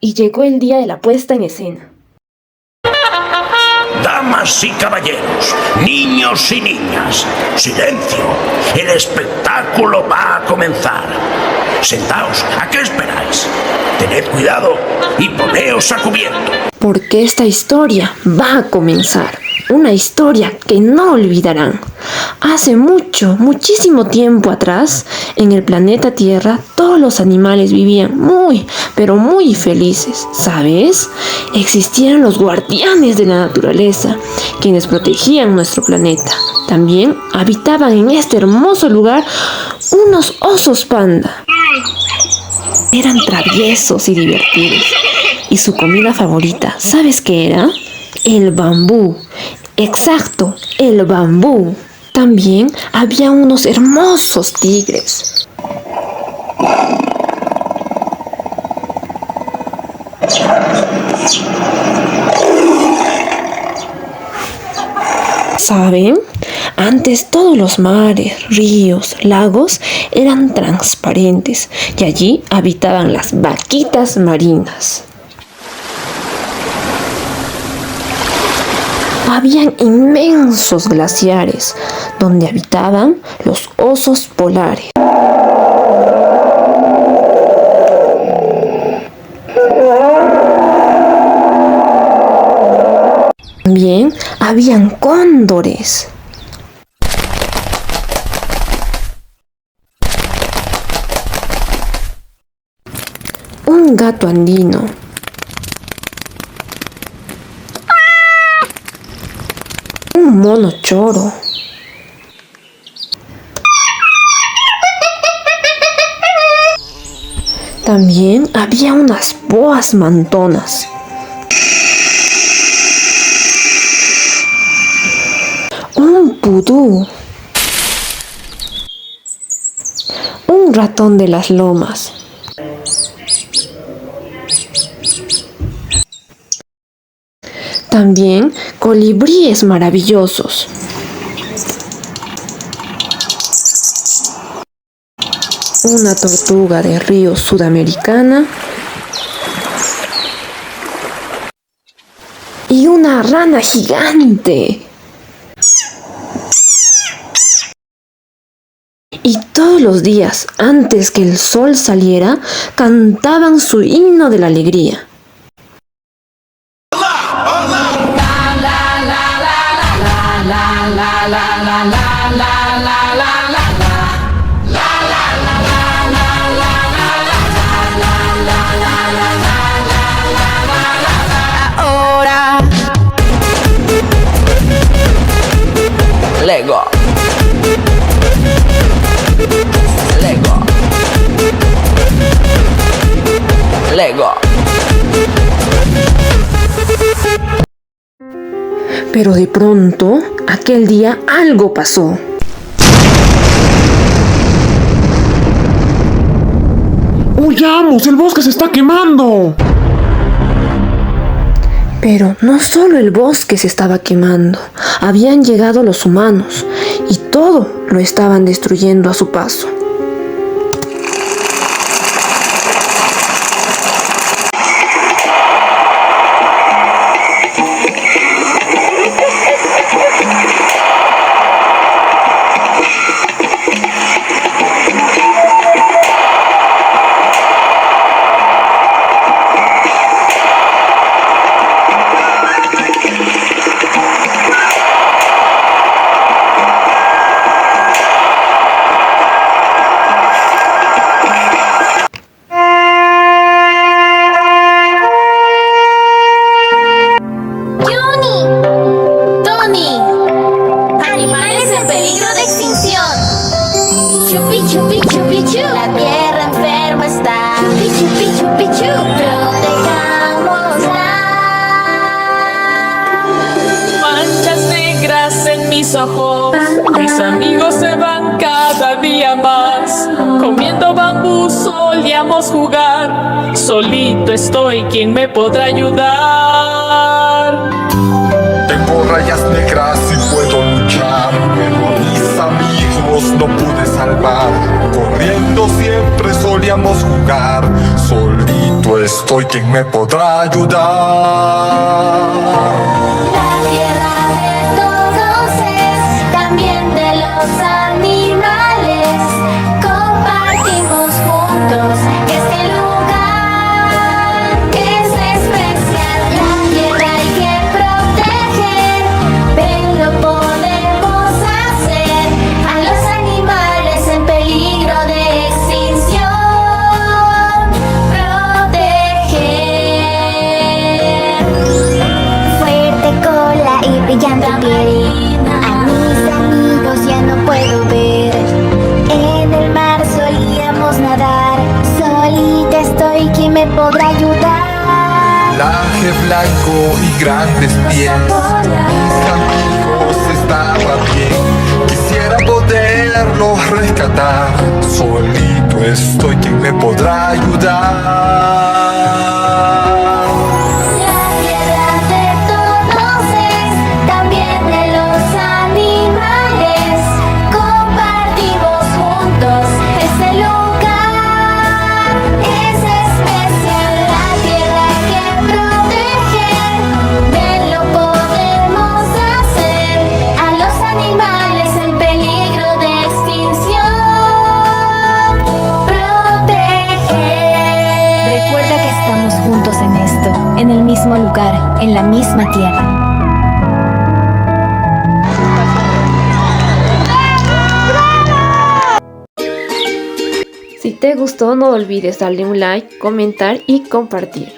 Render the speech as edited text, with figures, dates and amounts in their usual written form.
y llegó el día de la puesta en escena. Damas y caballeros, niños y niñas, silencio, el espectáculo va a comenzar. Sentaos, ¿a qué esperáis? Tened cuidado y poneos a cubierto. Porque esta historia va a comenzar. Una historia que no olvidarán. Hace muchísimo tiempo atrás, en el planeta Tierra, todos los animales vivían pero muy felices, ¿sabes? Existían los guardianes de la naturaleza, quienes protegían nuestro planeta. También habitaban en este hermoso lugar unos osos panda. Eran traviesos y divertidos. Y su comida favorita, ¿sabes qué era? El bambú. Exacto, el bambú. También había unos hermosos tigres. ¿Saben? Antes todos los mares, ríos, lagos eran transparentes y allí habitaban las vaquitas marinas. Habían inmensos glaciares donde habitaban los osos polares. También habían cóndores. Un gato andino. Un mono choro. También había unas boas mantonas. Un pudú. Un ratón de las lomas. También colibríes maravillosos. Una tortuga de río sudamericana. Y una rana gigante. Y todos los días, antes que el sol saliera, cantaban su himno de la alegría. Ahora Lego. Lego. Lego. Pero de pronto, aquel día algo pasó. ¡Huyamos! ¡El bosque se está quemando! Pero no solo el bosque se estaba quemando, habían llegado los humanos y todo lo estaban destruyendo a su paso. La tierra enferma está. Chupi, chupi, chupi, chup. Protejámosla. Manchas negras en mis ojos. Mis amigos se van cada día más. Comiendo bambú solíamos jugar. Solito estoy, ¿quién me podrá ayudar? Tengo rayas negras y puedo luchar, pero mis amigos no pude salvar. Corriendo siempre solíamos jugar, solito solito estoy, ¿quién me podrá ayudar? La tierra de todos es, también de los animales. Compartimos juntos este lugar. Es especial, la tierra hay que proteger. Ven, lo podemos hacer. A los animales en peligro de extinción, proteger. Fuerte cola y brillante piel. A mis amigos ya no puedo ver. En el mar solíamos nadar. Solita estoy, ¿quién me podrá ayudar? Pelaje blanco y grandes pies. Mis amigos estaban bien. Quisiera poderlos rescatar. Solito estoy, ¿quién me podrá ayudar? La tierra de todos es, también de los animales. Compartimos juntos este lugar. Es especial, la tierra hay que proteger. Ven, lo podemos hacer. A los animales en peligro de extinción, proteger. Recuerda que estamos juntos en esto, en el mismo lugar, en la misma tierra. Si te gustó, no olvides darle un like, comentar y compartir.